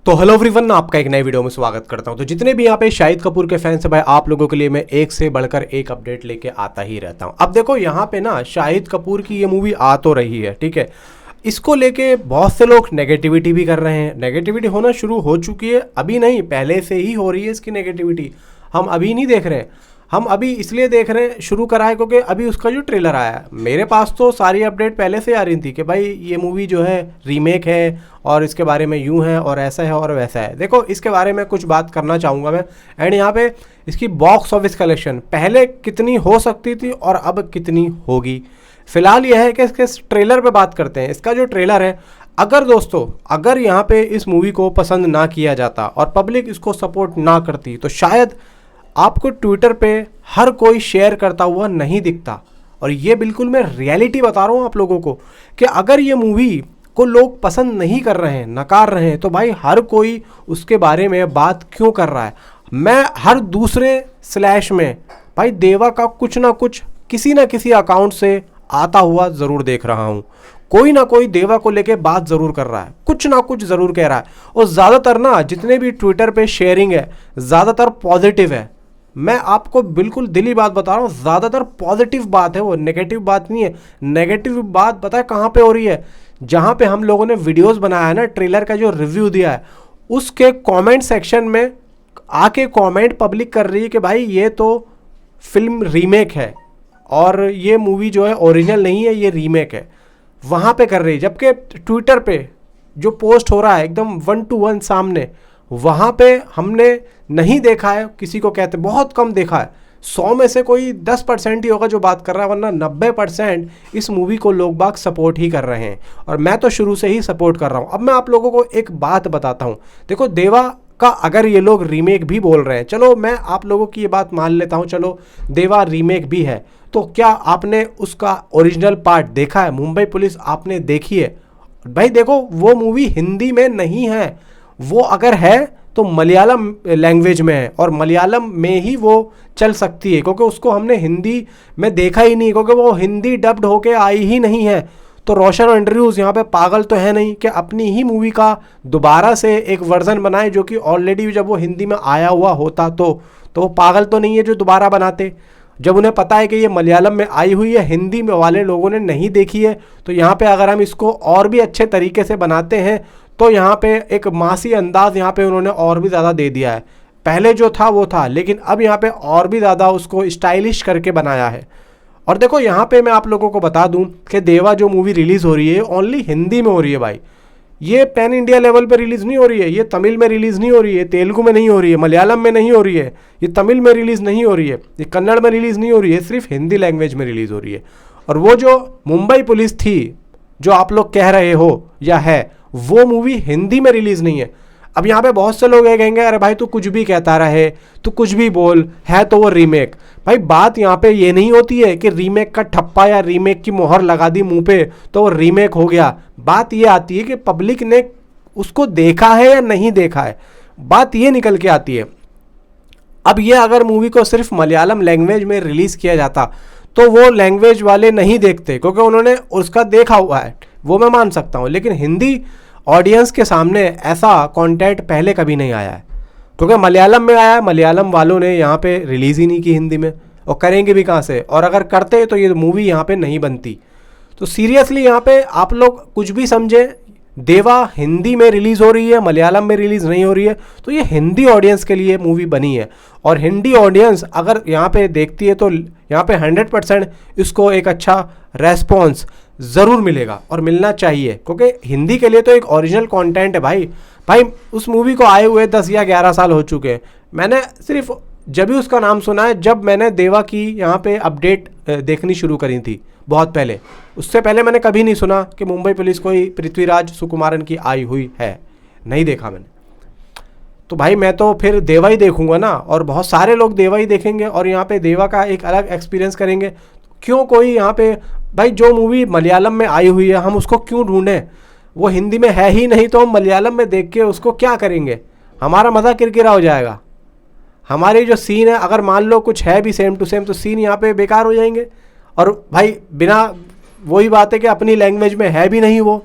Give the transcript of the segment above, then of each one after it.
तो hello everyone, आपका एक नए वीडियो में स्वागत करता हूं। तो जितने भी यहाँ पे शाहिद कपूर के फैंस हैं भाई, आप लोगों के लिए मैं एक से बढ़कर एक अपडेट लेके आता ही रहता हूं। अब देखो यहाँ पे ना शाहिद कपूर की ये मूवी आ तो रही है, ठीक है। इसको लेके बहुत से लोग नेगेटिविटी भी कर रहे हैं। नेगेटिविटी होना शुरू हो चुकी है, अभी नहीं पहले से ही हो रही है इसकी नेगेटिविटी। हम अभी नहीं देख रहे हैं, हम अभी इसलिए देख रहे हैं, शुरू करा है क्योंकि अभी उसका जो ट्रेलर आया है, मेरे पास तो सारी अपडेट पहले से आ रही थी कि भाई ये मूवी जो है रीमेक है और इसके बारे में यूं है और ऐसा है और वैसा है। देखो इसके बारे में कुछ बात करना चाहूँगा मैं। एंड यहाँ पे इसकी बॉक्स ऑफिस कलेक्शन पहले कितनी हो सकती थी और अब कितनी होगी, फिलहाल यह है कि इसके ट्रेलर पे बात करते हैं। इसका जो ट्रेलर है, अगर दोस्तों अगर यहाँ पे इस मूवी को पसंद ना किया जाता और पब्लिक इसको सपोर्ट ना करती तो शायद आपको ट्विटर पे हर कोई शेयर करता हुआ नहीं दिखता। और ये बिल्कुल मैं रियलिटी बता रहा हूँ आप लोगों को कि अगर ये मूवी को लोग पसंद नहीं कर रहे हैं, नकार रहे हैं, तो भाई हर कोई उसके बारे में बात क्यों कर रहा है। मैं हर दूसरे स्लैश में भाई देवा का कुछ ना कुछ किसी ना किसी अकाउंट से आता हुआ ज़रूर देख रहा हूँ। कोई ना कोई देवा को लेके बात ज़रूर कर रहा है, कुछ ना कुछ ज़रूर कह रहा है। और ज़्यादातर ना जितने भी ट्विटर पे शेयरिंग है ज़्यादातर पॉजिटिव है। मैं आपको बिल्कुल दिली बात बता रहा हूँ, ज़्यादातर पॉजिटिव बात है, वो नेगेटिव बात नहीं है। नेगेटिव बात पता है कहाँ पे हो रही है? जहाँ पे हम लोगों ने वीडियोस बनाया है ना, ट्रेलर का जो रिव्यू दिया है, उसके कमेंट सेक्शन में आके कमेंट पब्लिक कर रही है कि भाई ये तो फिल्म रीमेक है और ये मूवी जो है ओरिजिनल नहीं है, ये रीमेक है। वहाँ पे कर रही है, जबकि ट्विटर पे जो पोस्ट हो रहा है एकदम 1 to 1 सामने, वहाँ पे हमने नहीं देखा है किसी को कहते, बहुत कम देखा है। 100 में से कोई 10% ही होगा जो बात कर रहा है, वरना 90% इस मूवी को लोग बाग सपोर्ट ही कर रहे हैं। और मैं तो शुरू से ही सपोर्ट कर रहा हूँ। अब मैं आप लोगों को एक बात बताता हूँ। देखो देवा का अगर ये लोग रीमेक भी बोल रहे हैं, चलो मैं आप लोगों की ये बात मान लेता हूँ, चलो देवा रीमेक भी है, तो क्या आपने उसका ओरिजिनल पार्ट देखा है? मुंबई पुलिस आपने देखी है? भाई देखो वो मूवी हिंदी में नहीं है, वो अगर है तो मलयालम लैंग्वेज में है और मलयालम में ही वो चल सकती है, क्योंकि उसको हमने हिंदी में देखा ही नहीं, क्योंकि वो हिंदी डब्ड होके आई ही नहीं है। तो रोशन एंड्रयूज़ यहाँ पे पागल तो है नहीं कि अपनी ही मूवी का दोबारा से एक वर्जन बनाए, जो कि ऑलरेडी जब वो हिंदी में आया हुआ होता तो वो पागल तो नहीं है जो दोबारा बनाते। जब उन्हें पता है कि ये मलयालम में आई हुई है, हिंदी में वाले लोगों ने नहीं देखी है, तो यहाँ पे अगर हम इसको और भी अच्छे तरीके से बनाते हैं तो यहाँ पे एक मासी अंदाज यहाँ पे उन्होंने और भी ज़्यादा दे दिया है। पहले जो था वो था, लेकिन अब यहाँ पे और भी ज़्यादा उसको स्टाइलिश करके बनाया है। और देखो यहाँ पे मैं आप लोगों को बता दूँ कि देवा जो मूवी रिलीज़ हो रही है ओनली हिंदी में हो रही है भाई। ये पैन इंडिया लेवल पे रिलीज़ नहीं हो रही है, ये तमिल में रिलीज़ नहीं हो रही है, तेलुगु में नहीं हो रही है, मलयालम में नहीं हो रही है, ये तमिल में रिलीज़ नहीं हो रही है, ये कन्नड़ में रिलीज़ नहीं हो रही है, सिर्फ हिंदी लैंग्वेज में रिलीज़ हो रही है। और वो जो मुंबई पुलिस थी जो आप लोग कह रहे हो या है, वो मूवी हिंदी में रिलीज़ नहीं है। अब यहाँ पे बहुत से लोग ये कहेंगे अरे भाई तू कुछ भी कहता रहे, तू कुछ भी बोल, है तो वो रीमेक। भाई बात यहाँ पे ये नहीं होती है कि रीमेक का ठप्पा या रीमेक की मोहर लगा दी मुंह पे तो वो रीमेक हो गया। बात ये आती है कि पब्लिक ने उसको देखा है या नहीं देखा है, बात ये निकल के आती है। अब ये अगर मूवी को सिर्फ मलयालम लैंग्वेज में रिलीज़ किया जाता तो वो लैंग्वेज वाले नहीं देखते, क्योंकि उन्होंने उसका देखा हुआ है, वो मैं मान सकता हूँ। लेकिन हिंदी ऑडियंस के सामने ऐसा कंटेंट पहले कभी नहीं आया है, क्योंकि मलयालम में आया है, मलयालम वालों ने यहाँ पे रिलीज़ ही नहीं की हिंदी में, और करेंगे भी कहाँ से? और अगर करते तो ये मूवी यहाँ पे नहीं बनती। तो सीरियसली यहाँ पे आप लोग कुछ भी समझे, देवा हिंदी में रिलीज़ हो रही है, मलयालम में रिलीज़ नहीं हो रही है, तो ये हिंदी ऑडियंस के लिए मूवी बनी है। और हिंदी ऑडियंस अगर यहाँ पे देखती है तो यहाँ पे 100% इसको एक अच्छा रेस्पॉन्स ज़रूर मिलेगा और मिलना चाहिए, क्योंकि हिंदी के लिए तो एक ओरिजिनल कंटेंट है भाई। उस मूवी को आए हुए 10 या 11 साल हो चुके हैं। मैंने सिर्फ जब भी उसका नाम सुना है जब मैंने देवा की यहाँ पे अपडेट देखनी शुरू करी थी बहुत पहले। उससे पहले मैंने कभी नहीं सुना कि मुंबई पुलिस कोई पृथ्वीराज सुकुमारन की आई हुई है, नहीं देखा मैंने। तो भाई मैं तो फिर देवा ही देखूंगा ना, और बहुत सारे लोग देवा ही देखेंगे और यहाँ पे देवा का एक अलग एक्सपीरियंस करेंगे। क्यों कोई यहाँ पे भाई जो मूवी मलयालम में आई हुई है हम उसको क्यों ढूंढें? वो हिंदी में है ही नहीं तो हम मलयालम में देख के उसको क्या करेंगे? हमारा मज़ा किरकिरा हो जाएगा। हमारी जो सीन है अगर मान लो कुछ है भी सेम टू सेम, तो सीन यहाँ पे बेकार हो जाएंगे। और भाई बिना वही बात है कि अपनी लैंग्वेज में है भी नहीं वो,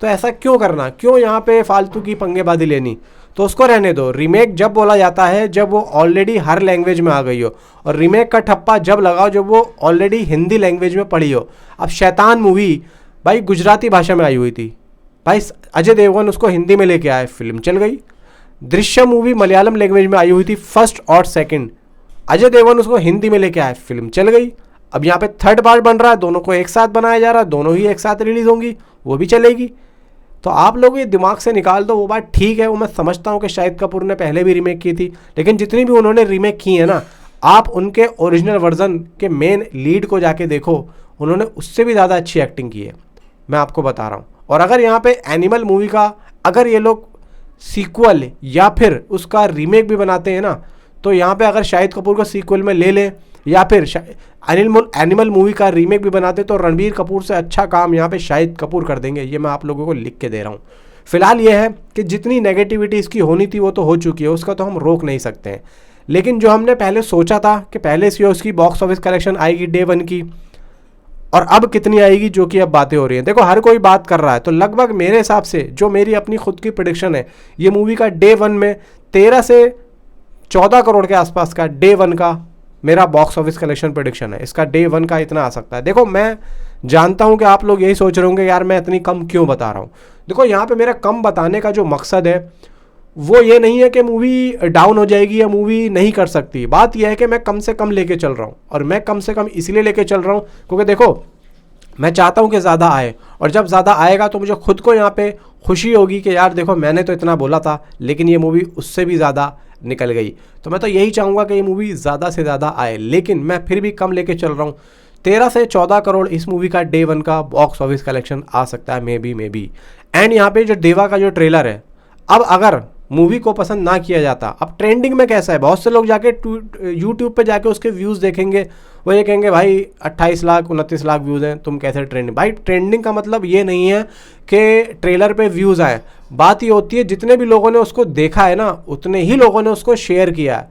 तो ऐसा क्यों करना, क्यों यहाँ पे फालतू की पंगेबाजी लेनी। तो उसको रहने दो। रीमेक जब बोला जाता है जब वो ऑलरेडी हर लैंग्वेज में आ गई हो, और रीमेक का ठप्पा जब लगाओ जब वो ऑलरेडी हिंदी लैंग्वेज में पड़ी हो। अब शैतान मूवी भाई गुजराती भाषा में आई हुई थी, भाई अजय देवगन उसको हिंदी में लेके आए, फिल्म चल गई। दृश्यम मूवी मलयालम लैंग्वेज में आई हुई थी फर्स्ट और सेकंड, अजय देवगन उसको हिंदी में लेके आए, फिल्म चल गई। अब यहाँ पे थर्ड पार्ट बन रहा है, दोनों को एक साथ बनाया जा रहा है, दोनों ही एक साथ रिलीज होंगी, वो भी चलेगी। तो आप लोग ये दिमाग से निकाल दो। वो बात ठीक है, वो मैं समझता हूँ कि शाहिद कपूर ने पहले भी रीमेक की थी, लेकिन जितनी भी उन्होंने रीमेक की है ना, आप उनके ओरिजिनल वर्जन के मेन लीड को जाके देखो, उन्होंने उससे भी ज़्यादा अच्छी एक्टिंग की है, मैं आपको बता रहा हूँ। और अगर यहाँ पे एनिमल मूवी का अगर ये लोग सीक्वल या फिर उसका रीमेक भी बनाते हैं ना, तो यहाँ पे अगर शाहिद कपूर को सीक्वल में ले लें या फिर एनिमल मूवी का रीमेक भी बनाते, तो रणबीर कपूर से अच्छा काम यहाँ पे शाहिद कपूर कर देंगे। ये मैं आप लोगों को लिख के दे रहा हूँ। फिलहाल ये है कि जितनी नेगेटिविटी इसकी होनी थी वो तो हो चुकी है, उसका तो हम रोक नहीं सकते हैं। लेकिन जो हमने पहले सोचा था कि पहले से उसकी बॉक्स ऑफिस कलेक्शन आएगी डे 1 की, और अब कितनी आएगी, जो कि अब बातें हो रही हैं। देखो हर कोई बात कर रहा है, तो लगभग मेरे हिसाब से जो मेरी अपनी खुद की प्रेडिक्शन है, ये मूवी का डे 1 में 13 से 14 करोड़ के आसपास का डे 1 का मेरा बॉक्स ऑफिस कलेक्शन प्रेडिक्शन है। इसका डे 1 का इतना आ सकता है। देखो मैं जानता हूं कि आप लोग यही सोच रहे होंगे यार मैं इतनी कम क्यों बता रहा हूं। देखो यहाँ पे मेरा कम बताने का जो मकसद है वो ये नहीं है कि मूवी डाउन हो जाएगी या मूवी नहीं कर सकती। बात यह है कि मैं कम से कम लेके चल रहा हूँ, और मैं कम से कम इसलिए लेके चल रहा हूँ क्योंकि देखो मैं चाहता हूँ कि ज़्यादा आए, और जब ज़्यादा आएगा तो मुझे खुद को यहाँ पे खुशी होगी कि यार देखो मैंने तो इतना बोला था लेकिन ये मूवी उससे भी ज़्यादा निकल गई। तो मैं तो यही चाहूँगा कि ये मूवी ज़्यादा से ज़्यादा आए, लेकिन मैं फिर भी कम लेके चल रहा हूँ। 13 से 14 करोड़ इस मूवी का डे 1 का बॉक्स ऑफिस कलेक्शन आ सकता है, मे बी। एंड यहाँ पे जो देवा का जो ट्रेलर है, अब अगर मूवी को पसंद ना किया जाता, अब ट्रेंडिंग में कैसा है, बहुत से लोग जाके यूट्यूब पे जाके उसके व्यूज़ देखेंगे, वो ये कहेंगे भाई 28 लाख 29 लाख व्यूज़ हैं, तुम कैसे ट्रेंडिंग। भाई ट्रेंडिंग का मतलब ये नहीं है कि ट्रेलर पे व्यूज़ आए, बात ये होती है जितने भी लोगों ने उसको देखा है ना, उतने ही लोगों ने उसको शेयर किया है,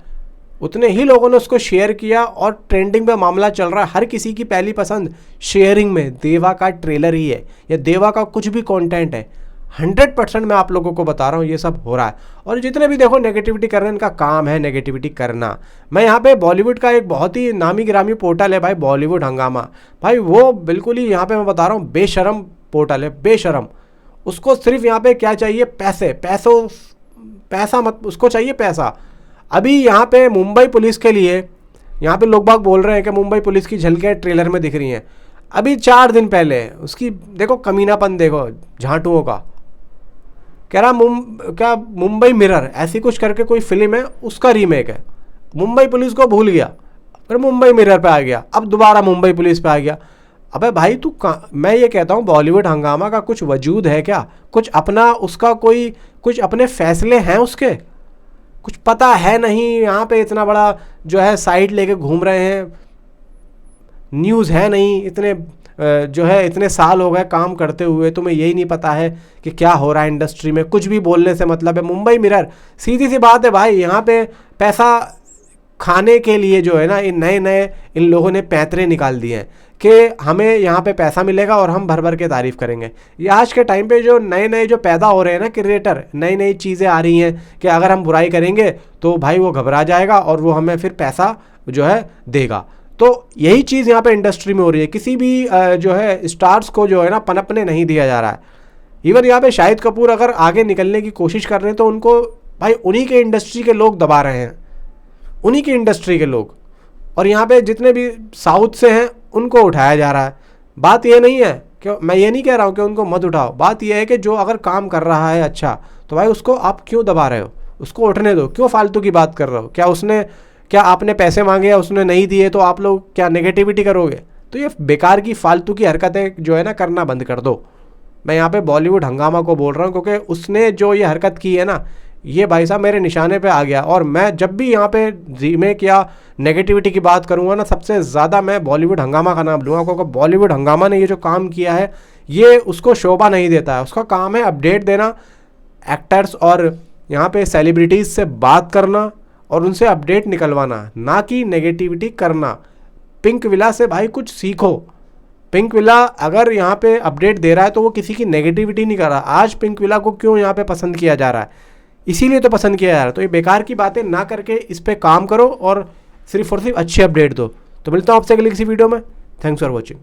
उतने ही लोगों ने उसको शेयर किया, और ट्रेंडिंग पे मामला चल रहा है। हर किसी की पहली पसंद शेयरिंग में देवा का ट्रेलर ही है, या देवा का कुछ भी कंटेंट है। 100% मैं आप लोगों को बता रहा हूँ ये सब हो रहा है। और जितने भी देखो नेगेटिविटी कर रहे हैं, इनका काम है नेगेटिविटी करना। मैं यहाँ पे बॉलीवुड का एक बहुत ही नामी गिरामी पोर्टल है भाई, बॉलीवुड हंगामा, भाई वो बिल्कुल ही यहाँ पे मैं बता रहा हूँ बेशरम पोर्टल है, बेशरम। उसको सिर्फ यहाँ पे क्या चाहिए, पैसा मत, उसको चाहिए पैसा। अभी यहाँ पे मुंबई पुलिस के लिए यहाँ पे लोग बाग बोल रहे हैं कि मुंबई पुलिस की झलकियाँ ट्रेलर में दिख रही हैं। अभी 4 दिन पहले उसकी देखो कमीनापन देखो झांटुओं का, कह रहा क्या मुंबई मिरर ऐसी कुछ करके कोई फिल्म है, उसका रीमेक है। मुंबई पुलिस को भूल गया, फिर मुंबई मिरर पे आ गया, अब दोबारा मुंबई पुलिस पे आ गया। अबे भाई तू मैं ये कहता हूँ बॉलीवुड हंगामा का कुछ वजूद है क्या, कुछ अपना उसका कोई कुछ अपने फैसले हैं उसके, कुछ पता है नहीं। यहाँ पे इतना बड़ा जो है साइड लेके घूम रहे हैं, न्यूज़ है नहीं, इतने जो है इतने साल हो गए काम करते हुए, तुम्हें यही नहीं पता है कि क्या हो रहा है इंडस्ट्री में। कुछ भी बोलने से मतलब है। मुंबई मिरर सीधी सी बात है भाई, यहाँ पे पैसा खाने के लिए जो है ना इन नए इन लोगों ने पैंतरे निकाल दिए हैं कि हमें यहाँ पे पैसा मिलेगा और हम भर भर के तारीफ़ करेंगे। ये आज के टाइम पे जो नए जो पैदा हो रहे हैं ना क्रिएटर, नई चीज़ें आ रही हैं कि अगर हम बुराई करेंगे तो भाई वो घबरा जाएगा और वो हमें फिर पैसा जो है देगा। तो यही चीज़ यहाँ पे इंडस्ट्री में हो रही है। किसी भी जो है स्टार्स को जो है ना पनपने नहीं दिया जा रहा है। इवन यहाँ पे शाहिद कपूर अगर आगे निकलने की कोशिश कर रहे हैं तो उनको भाई उन्हीं के इंडस्ट्री के लोग दबा रहे हैं, उन्हीं की इंडस्ट्री के लोग। और यहाँ पे जितने भी साउथ से हैं उनको उठाया जा रहा है। बात ये नहीं है कि मैं ये नहीं कह रहा हूँ कि उनको मत उठाओ, बात ये है कि जो अगर काम कर रहा है अच्छा तो भाई उसको आप क्यों दबा रहे हो, उसको उठने दो, क्यों फालतू की बात कर रहे हो। क्या आपने पैसे मांगे या उसने नहीं दिए तो आप लोग क्या नेगेटिविटी करोगे। तो ये बेकार की फालतू की हरकतें जो है ना करना बंद कर दो। मैं यहाँ पे बॉलीवुड हंगामा को बोल रहा हूँ क्योंकि उसने जो ये हरकत की है ना, ये भाई साहब मेरे निशाने पे आ गया। और मैं जब भी यहाँ पे रीमेक या नेगेटिविटी की बात करूँगा ना, सबसे ज़्यादा मैं बॉलीवुड हंगामा का नाम लूँगा क्योंकि बॉलीवुड हंगामा ने ये जो काम किया है ये उसको शोभा नहीं देता है। उसका काम है अपडेट देना, एक्टर्स और यहाँ पे सेलिब्रिटीज़ से बात करना और उनसे अपडेट निकलवाना, ना कि नेगेटिविटी करना। पिंक विला से भाई कुछ सीखो, पिंक विला अगर यहाँ पे अपडेट दे रहा है तो वो किसी की नेगेटिविटी नहीं कर रहा। आज पिंक विला को क्यों यहाँ पे पसंद किया जा रहा है, इसीलिए तो पसंद किया जा रहा है। तो ये बेकार की बातें ना करके इस पर काम करो और सिर्फ अच्छी अपडेट दो। तो मिलता हूँ आपसे अगली किसी वीडियो में। Thanks for watching.